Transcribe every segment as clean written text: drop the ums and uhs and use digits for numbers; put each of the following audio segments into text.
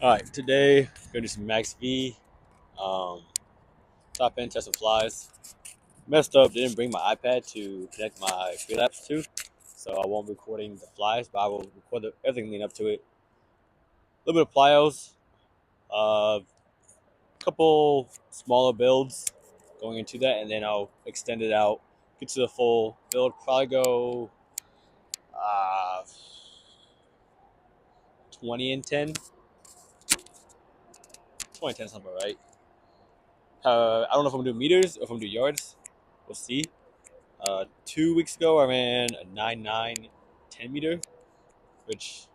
All right, today we're gonna do some Max V. Um, Top end, test some flies. Messed up, didn't bring my iPad to connect my free laps to, so I won't be recording the flies, but I will record everything leading up to it. A little bit of plyos, a couple smaller builds going into that, and then I'll extend it out, get to the full build. Probably go uh, 20 and 10. 20 and 10 something, right? I don't know if I'm gonna do meters or if I'm gonna do yards. We'll see. 2 weeks ago, I ran a 9.9 10 meter, which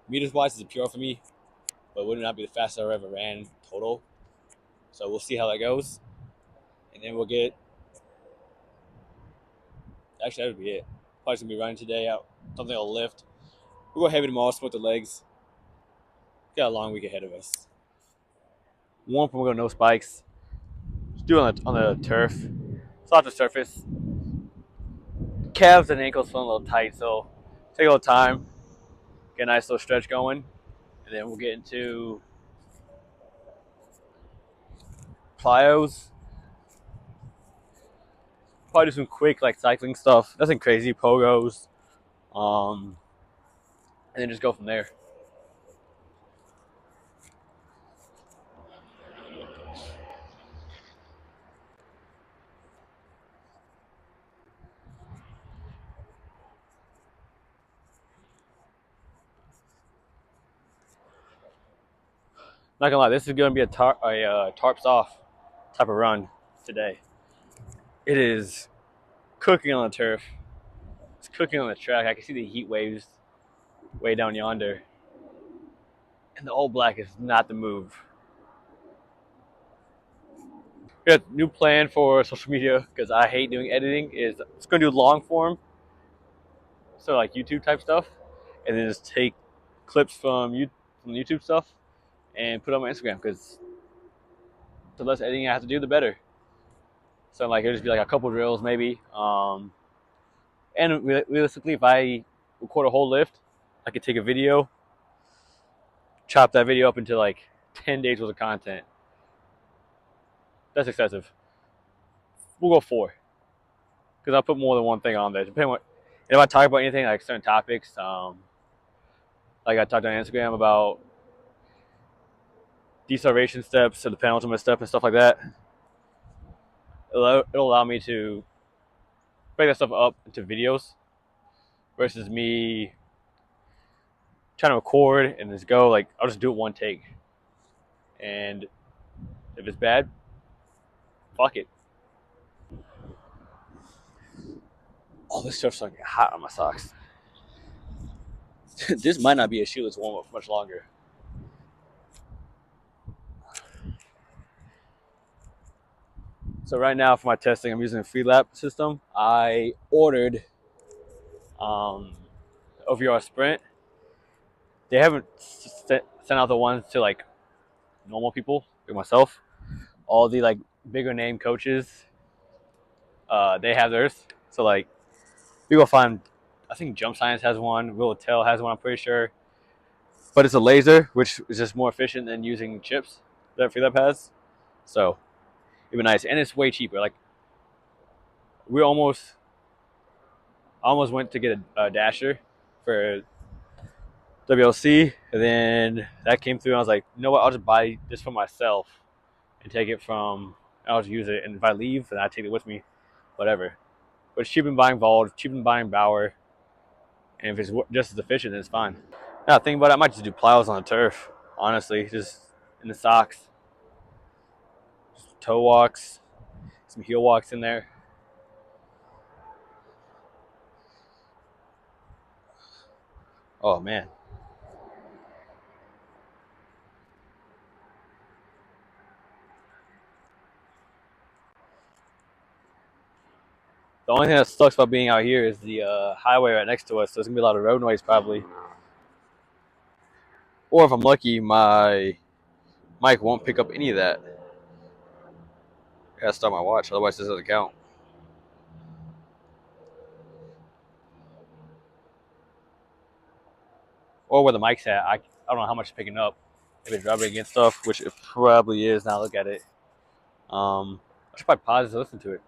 meters wise is a PR for me, but would not be the fastest I ever ran total. So we'll see how that goes. And then we'll get. Actually, that would be it. Probably just gonna be running today out. Something I'll lift. We'll go heavy tomorrow, split the legs. Got a long week ahead of us. Warm up, we'll go no spikes. Just do it on the turf. Soft the surface. Calves and ankles feel a little tight, so take a little time. Get a nice little stretch going. And then we'll get into plyos. Probably do some quick like cycling stuff. Nothing crazy, pogos, and then just go from there. Not gonna lie, this is gonna be a tarps off type of run today. It is cooking on the turf. It's cooking on the track. I can see the heat waves way down yonder, and the old black is not the move. We got a new plan for social media because I hate doing editing. Is it's gonna do long form, so like YouTube type stuff, and then just take clips from from the YouTube stuff and put it on my Instagram because the less editing I have to do, the better. So like it'll just be like a couple drills maybe. And realistically, if I record a whole lift, I could take a video, chop that video up into like 10 days worth of content. That's excessive. We'll go 4 because I'll put more than one thing on there. Depending what, if I talk about anything like certain topics, like I talked on Instagram about deceleration steps or the penultimate step and stuff like that. It'll allow me to break that stuff up into videos versus me trying to record and just go like I'll just do it one take. And if it's bad, fuck it. Oh, this stuff's like hot on my socks. This might not be a shoeless warm up for much longer. So right now for my testing, I'm using a free lap system. I ordered OVR Sprint. They haven't sent out the ones to like normal people like myself. All the like bigger name coaches, they have theirs. So like you go find, I think Jump Science has one, Will Tell has one, I'm pretty sure. But it's a laser, which is just more efficient than using chips that free lap has. So it'd be nice, and it's way cheaper. Like we almost went to get a dasher for WLC, and then that came through, and I was like, you know what? I'll just buy this for myself and take it from. I'll just use it, and if I leave, then I take it with me, whatever. But it's cheaper than buying Vault, cheaper than buying Bauer, and if it's just as efficient, then it's fine. Now think about it, I might just do plyos on the turf. Honestly, just in the socks, just toe walks, some heel walks in there. Oh man. The only thing that sucks about being out here is the highway right next to us. So there's gonna be a lot of road noise probably. Or if I'm lucky, my mic won't pick up any of that. I gotta start my watch, otherwise this doesn't count. Or where the mic's at, don't know how much it's picking up. If it's rubbing against stuff, which it probably is. Now look at it. I should probably pause to listen to it.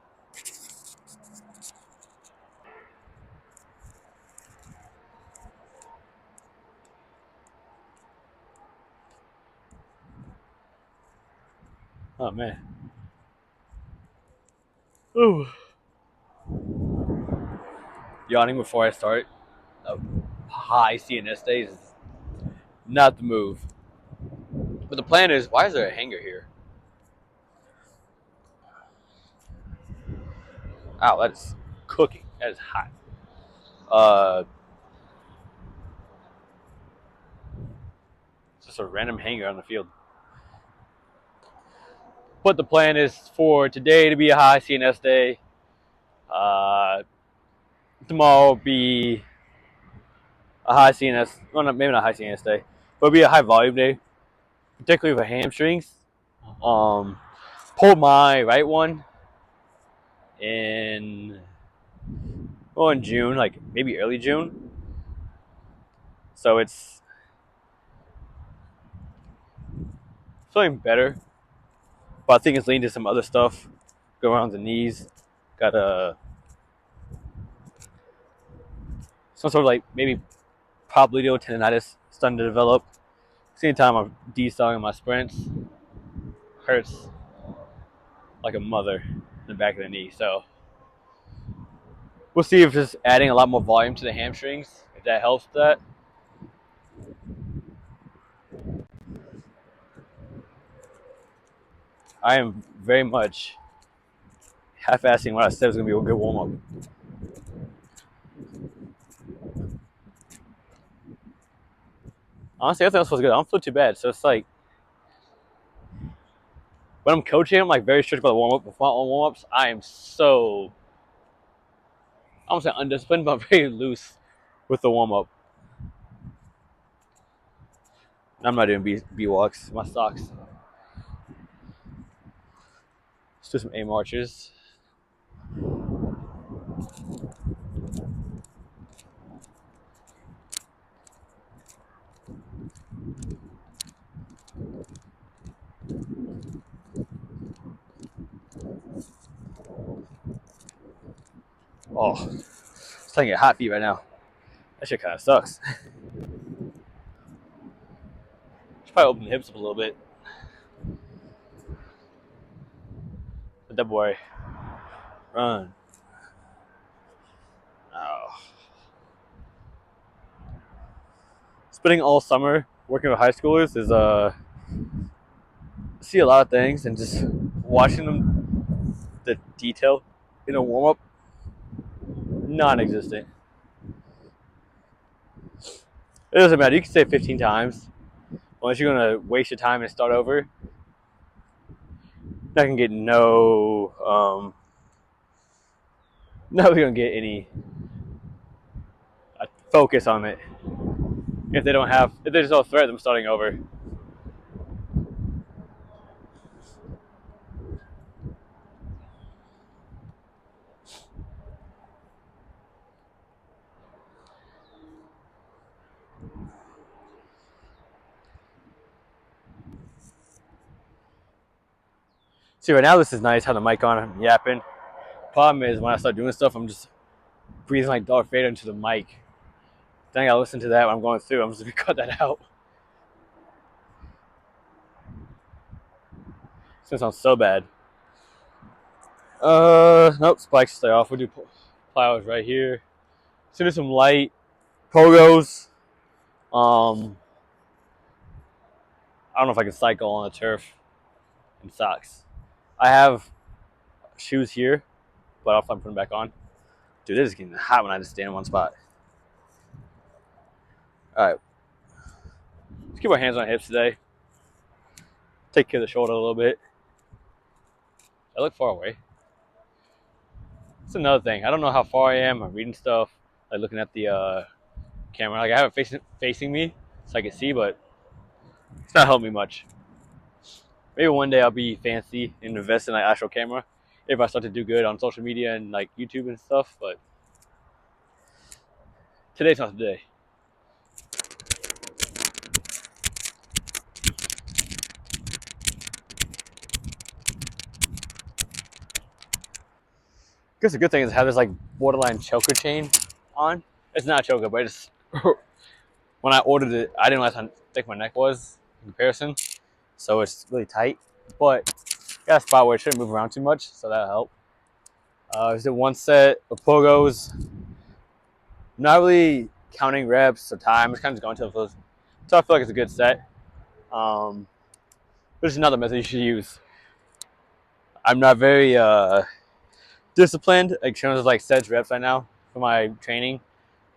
Oh man. Ooh. Yawning before I start. A high CNS days is not the move. But the plan is, why is there a hanger here? Ow, that is cooking. That is hot. Uh, it's just a random hanger on the field. But the plan is for today to be a high CNS day. Uh, Tomorrow be a high CNS. Well, maybe not high CNS day, but it'll be a high volume day, particularly for hamstrings. Um, Pulled my right one in in June, like maybe early June. So it's feeling better, but I think it's leading to some other stuff. Go around the knees. Got some sort of like maybe popliteal tendonitis starting to develop. Same time I'm decelling my sprints. Hurts like a mother in the back of the knee. So we'll see if just adding a lot more volume to the hamstrings, if that helps that. I am very much half-assing what I said was going to be a good warm-up. Honestly, everything else was good. I don't feel too bad. So it's like, when I'm coaching, I'm like very strict about the warm-up. Before on warm-ups, I am so, I don't say undisciplined, but very loose with the warm-up. I'm not doing B walks. My socks. Let's do some A marches. Oh, it's starting to get hot feet right now. That shit kind of sucks. Should probably open the hips up a little bit. But that boy, run. Oh. Spending all summer working with high schoolers is see a lot of things and just watching them, the detail in a warm up, non-existent. It doesn't matter. You can say it 15 times. Unless you're gonna waste your time and start over, not gonna get not gonna get any focus on it if there's no threat of them starting over. See, right now this is nice. Have the mic on, I'm yapping. Problem is when I start doing stuff, I'm just breathing like Darth Vader into the mic. Then I gotta listen to that when I'm going through. I'm just gonna cut that out. It's gonna sound so bad. Nope, spikes stay off. We'll do plyos right here. So do some light pogos. I don't know if I can cycle on the turf in socks. I have shoes here, but I'll put them back on. Dude, this is getting hot when I just stand in one spot. All right, let's keep our hands on hips today. Take care of the shoulder a little bit. I look far away. That's another thing. I don't know how far I am. I'm reading stuff, like looking at the camera. Like I have it facing me so I can see, but it's not helping me much. Maybe one day I'll be fancy and invest in an actual camera if I start to do good on social media and like YouTube and stuff. But today's not the day. guess the good thing is have this like borderline choker chain on. It's not a choker, but it's when I ordered it, I didn't realize how thick my neck was in comparison, so it's really tight. But got a spot where it shouldn't move around too much, so that'll help. I did one set of pogos. Not really counting reps or time. Just kind of going until I feel like it's a good set. Which is another method you should use. I'm not very disciplined, like in terms of like sets reps right now for my training.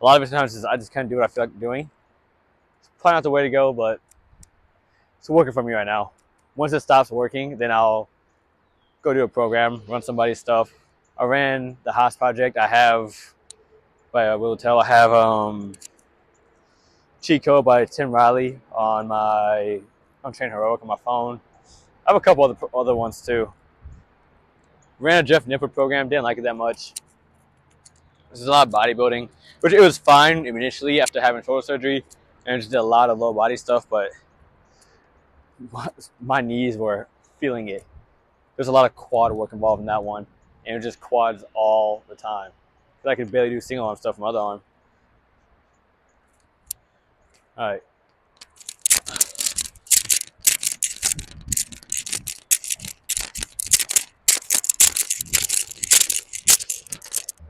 A lot of it sometimes is I just kind of do what I feel like doing. It's probably not the way to go, but it's working for me right now. Once it stops working, then I'll go do a program, run somebody's stuff. I ran the Haas project. I have, by Will Tell, I have Cheat Code by Tim Riley on Train Heroic on my phone. I have a couple other ones too. Ran a Jeff Nippert program, didn't like it that much. There's a lot of bodybuilding, which it was fine initially after having shoulder surgery, and just did a lot of low body stuff, but my knees were feeling it. There's a lot of quad work involved in that one, and it was just quads all the time. I could barely do single arm stuff from other arm. All right.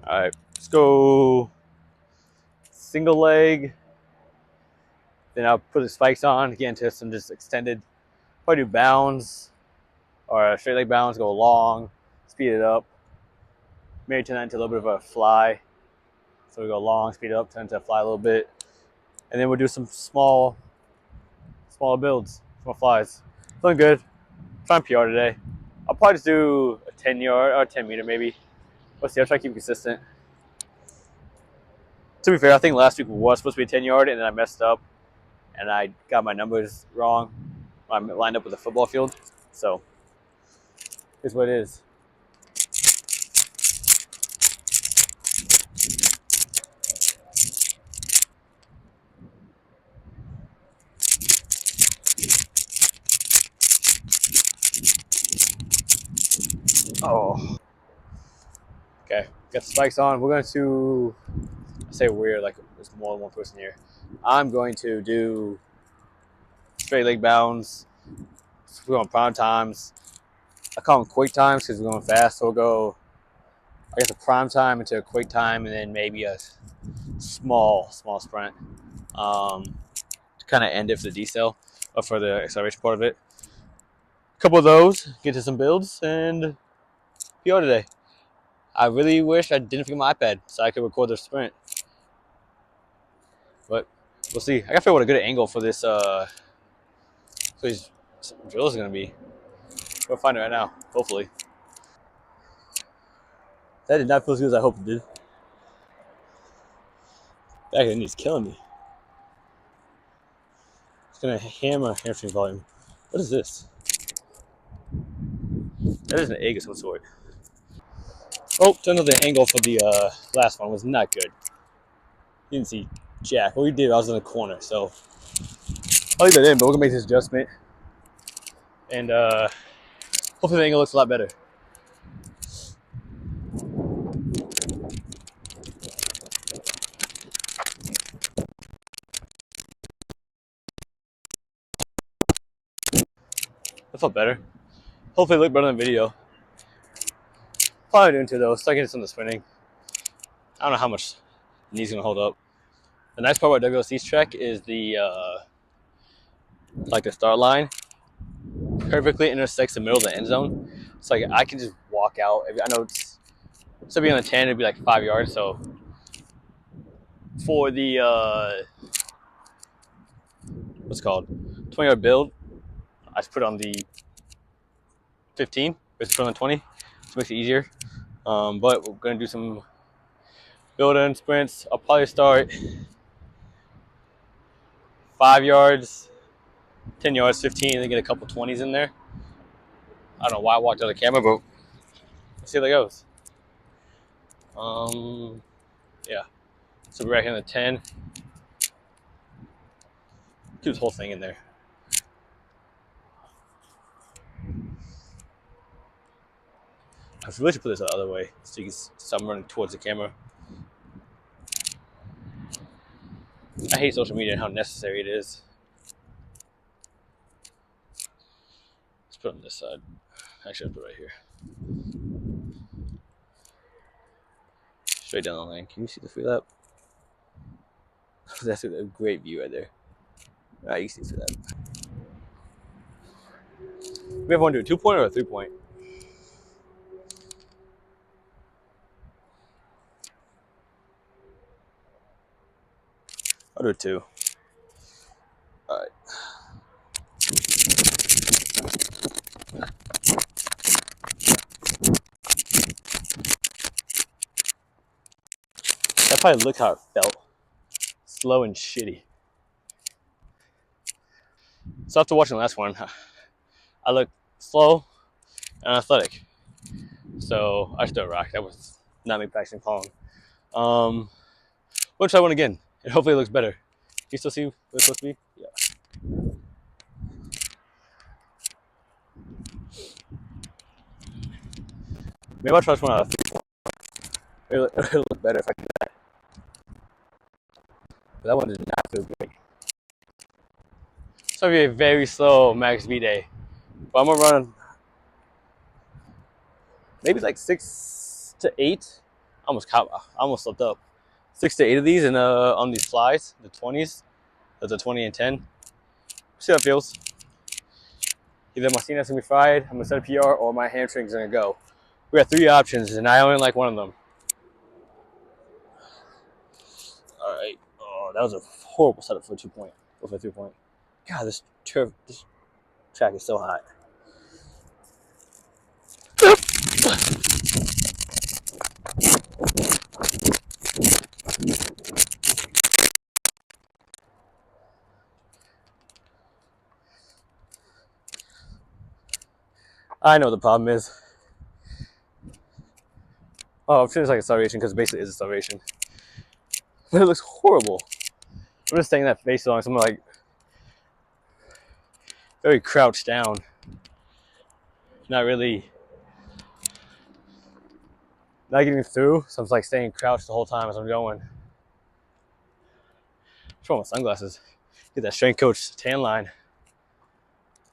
All right, let's go single leg. Then I'll put the spikes on, get into some just extended. Probably do bounds or a straight leg bounds, go long, speed it up. Maybe turn that into a little bit of a fly. So we go long, speed it up, turn into a fly a little bit. And then we'll do some smaller builds, small flies. Feeling good. Trying PR today. I'll probably just do a 10-yard or 10-meter maybe. We'll see. I'll try to keep it consistent. To be fair, I think last week was supposed to be a 10-yard, and then I messed up, and I got my numbers wrong. I lined up with the football field. So, here's what it is. Oh. Okay, got the spikes on. We're going to, I say weird, like there's more than one person here. I'm going to do straight leg bounds. We're going prime times. I call them quick times because we're going fast. So we'll go, I guess, a prime time into a quick time, and then maybe a small sprint to kind of end it for the decel or for the acceleration part of it. A couple of those, get to some builds, and PR today. I really wish I didn't forget my iPad so I could record the sprint. But we'll see. I gotta figure out what a good angle for this for these drills is gonna be. We'll find it right now, hopefully. That did not feel as good as I hoped it did. Back end is killing me. It's gonna hammer hamstring volume. What is this? That is an egg of some sort. Oh, turns out the angle for the last one was not good. You didn't see jack. What we did, I was in the corner, so I'll leave that in, but we're gonna make this adjustment. And hopefully the angle looks a lot better. That felt better. Hopefully it looked better than the video. Probably doing two though, so I can get some of the sprinting. I don't know how much the knee's gonna hold up. The nice part about WLC's track is the like the start line perfectly intersects the middle of the end zone. So like I can just walk out. I know it's so be on a 10, it'd be like 5 yards. So for the what's it called 20-yard build, I just put it on the 15. It's put on the 20, so it makes it easier. But we're gonna do some build and sprints. I'll probably start 5 yards, 10 yards, 15, and then get a couple 20s in there. I don't know why I walked out of the camera, but let's see how that goes. Yeah. So we're right here in the 10. Keep this whole thing in there. I should really put this the other way so you can see I'm running towards the camera. I hate social media and how necessary it is. Let's put it on this side. Actually, I'll put it right here. Straight down the lane. Can you see the free lap? That's a great view right there. All right, you can see the free lap. We have one to do a 2-point or a 3-point. I'll do a 2. All right. That probably looked how it felt. Slow and shitty. So after watching the last one, I looked slow and athletic. So I still rock. That was not me practicing falling. We'll try one again, and hopefully it looks better. Can you still see what it's supposed to be? Yeah. Maybe I'll try this one out of 3. It'll look better if I do that. But that one did not feel great. It's gonna be a very slow max V day. But I'm gonna run maybe like 6 to 8. I almost slipped up. 6 to 8 of these, and on these flies, the 20s, that's a 20 and 10. See how it feels. Either my CNS gonna be fried, I'm gonna set a PR, or my hamstring's gonna go. We have 3 options, and I only like one of them. All right. Oh, that was a horrible setup for a 2-point or for a 3-point. God, this track is so hot. I know what the problem is. Oh, I'm sure it's like acceleration because basically it's acceleration. But it looks horrible. I'm just staying that face long, so I'm like very crouched down. Not getting through, so I'm like staying crouched the whole time as I'm going. Throw on my sunglasses. Get that strength coach tan line.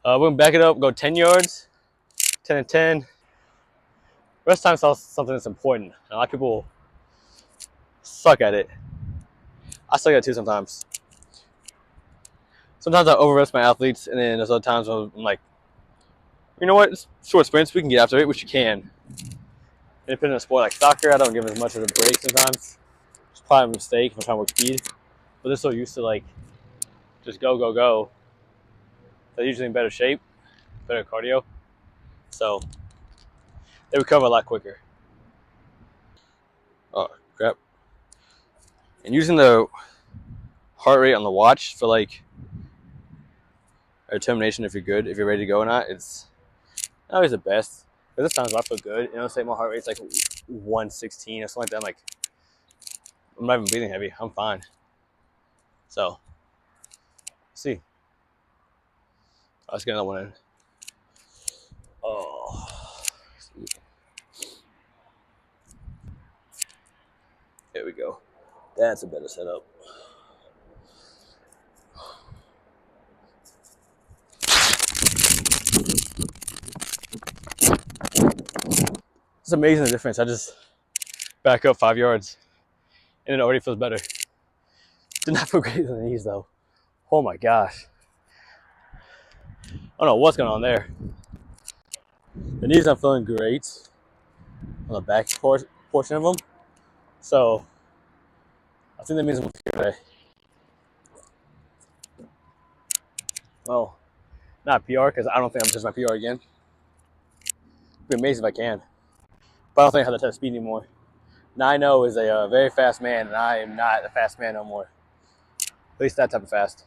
We're gonna back it up, go 10 yards, 10 and 10. Rest time is something that's important. A lot of people suck at it. I suck at it too sometimes. Sometimes I overrest my athletes, and then there's other times when I'm like, you know what? It's short sprints, we can get after it, which you can. And depending on a sport like soccer, I don't give as much of a break sometimes. It's probably a mistake if I'm trying to work speed. But they're so used to like just go, go, go. They're usually in better shape, better cardio. So they recover a lot quicker. Oh, crap. And using the heart rate on the watch for like a determination if you're good, if you're ready to go or not, it's not always the best. But there's times where I feel good, and it'll say my heart rate's like 116 or something like that. I'm like, I'm not even breathing heavy. I'm fine. So, see. Let's get another one in. Oh. There we go. That's a better setup. It's amazing the difference. I just back up 5 yards, and it already feels better. Did not feel great in the knees though. Oh my gosh. I don't know what's going on there. The knees I'm feeling great on the back portion of them. So I think that means I'm okay. Well, not PR because I don't think I'm just my PR again. It'd be amazing if I can. But I don't think I have that type of speed anymore. 9.0 is a very fast man, and I am not a fast man no more. At least that type of fast.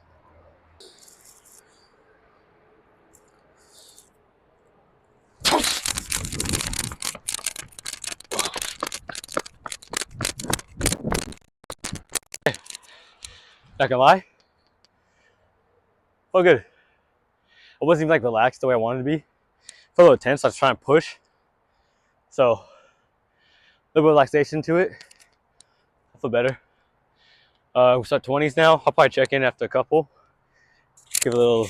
Not gonna lie. Oh, good. I wasn't even like relaxed the way I wanted to be. I felt a little tense. I was trying to push. So a little relaxation to it. I feel better. We start 20s now. I'll probably check in after a couple. Give a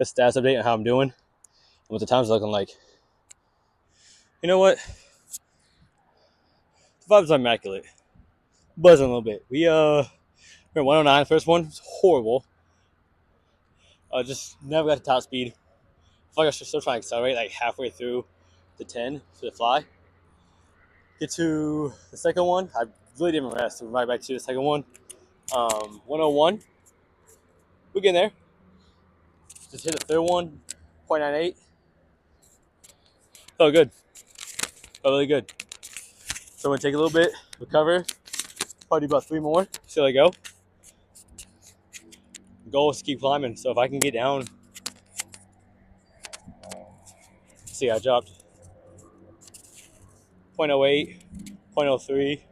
status update on how I'm doing and what the time's looking like. You know what? The vibes are immaculate. Buzzing a little bit. We're 109. First one was horrible. Just never got to top speed. I feel like I should still try to accelerate like halfway through the 10 for the fly. Get to the second one. I really didn't rest. So right back to the second one. 101. We're getting there. Just hit the third one. 0.98. Felt good. Felt really good. So I'm gonna take a little bit, recover. Probably do about 3 more. See how I go. The goal is to keep climbing. So if I can get down, see, I dropped 0.08, 0.03. If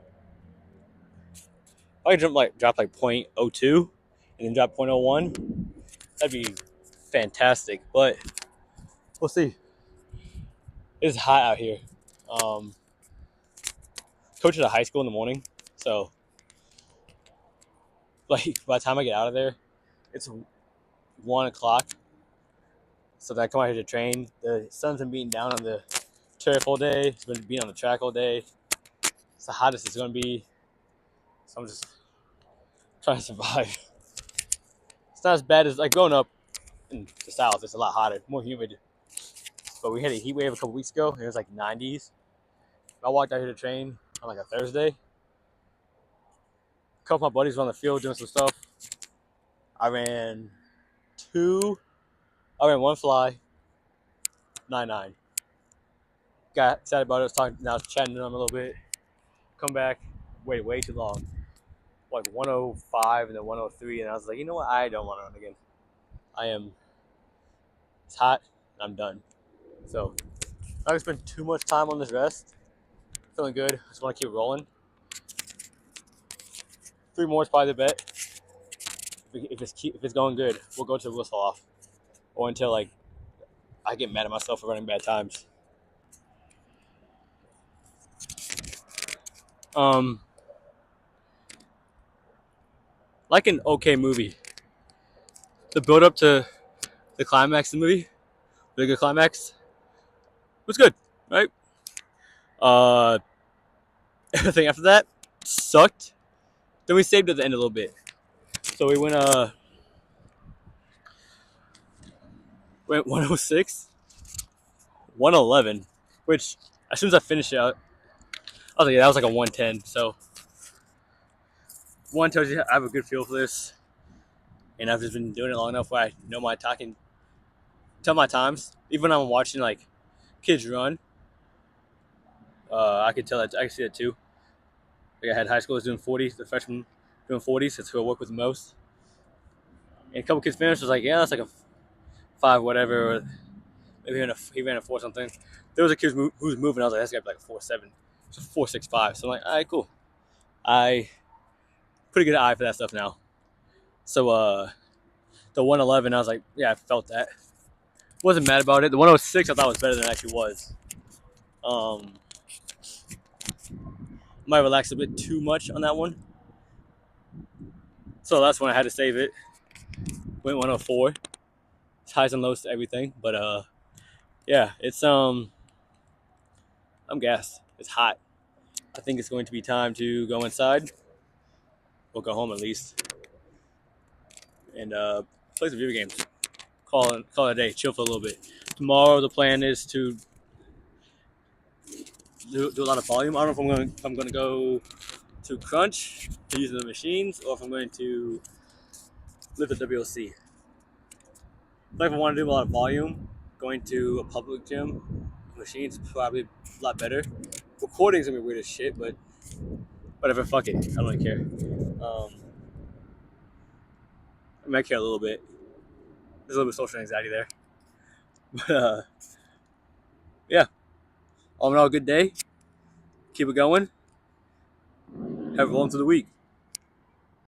I can drop like 0.02 and then drop 0.01, that'd be fantastic. But we'll see. It's hot out here. Coach at a high school in the morning, so like by the time I get out of there, it's 1 o'clock. So then I come out here to train. The sun's been beating down on the turf all day. It's been beating on the track all day. It's the hottest it's going to be. So I'm just trying to survive. It's not as bad as like growing up in the south. It's a lot hotter, more humid. But we had a heat wave a couple weeks ago, and it was like 90s. I walked out here to train on like a Thursday. A couple of my buddies were on the field doing some stuff. I ran one fly, 9.9. Got excited about it. I was talking, now I was chatting to them a little bit. Come back, waited way too long. Like 105 and then 103, and I was like, you know what? I don't want to run again. It's hot, and I'm done. So, I'm not going to spend too much time on this rest. Feeling good. I just want to keep rolling. 3 more is probably the bet. If it's going good, we'll go to the whistle off. Or until like I get mad at myself for running bad times. Like an okay movie. The build up to the climax of the movie, the good climax, was good, right? Everything after that sucked. Then we saved at the end a little bit. So we went 106, 111, which as soon as I finished it, I was like, yeah, that was like a 110. So one tells you I have a good feel for this, and I've just been doing it long enough where I know my talking, tell my times. Even when I'm watching like kids run, I could tell that I can see that too. Like I had high schoolers doing 40s, the freshmen doing 40s. That's who I work with the most. And a couple kids finished. Was like, yeah, that's like a 5 whatever. Or maybe he ran a 4 something. There was a kid who was moving. I was like, that's got to be like a 4.7. It's a 4.65. So I'm like, all right, cool. I pretty good eye for that stuff now. So the 111, I was like, yeah, I felt that. Wasn't mad about it. The 106 I thought was better than it actually was. Might relax a bit too much on that one. So that's when I had to save it. Went 104. It's highs and lows to everything. But yeah, it's I'm gassed. It's hot. I think it's going to be time to go inside. We'll go home at least. And play some video games. Call it a day. Chill for a little bit. Tomorrow the plan is to do a lot of volume. I don't know if I'm going to go to crunch to use the machines, or if I'm going to lift the WLC. But if I want to do a lot of volume, going to a public gym, machines probably a lot better. Recording's gonna be weird as shit, but whatever, fuck it. I don't really care. I might care a little bit. There's a little bit of social anxiety there. But yeah. All in all, good day. Keep it going. Have a long to the week.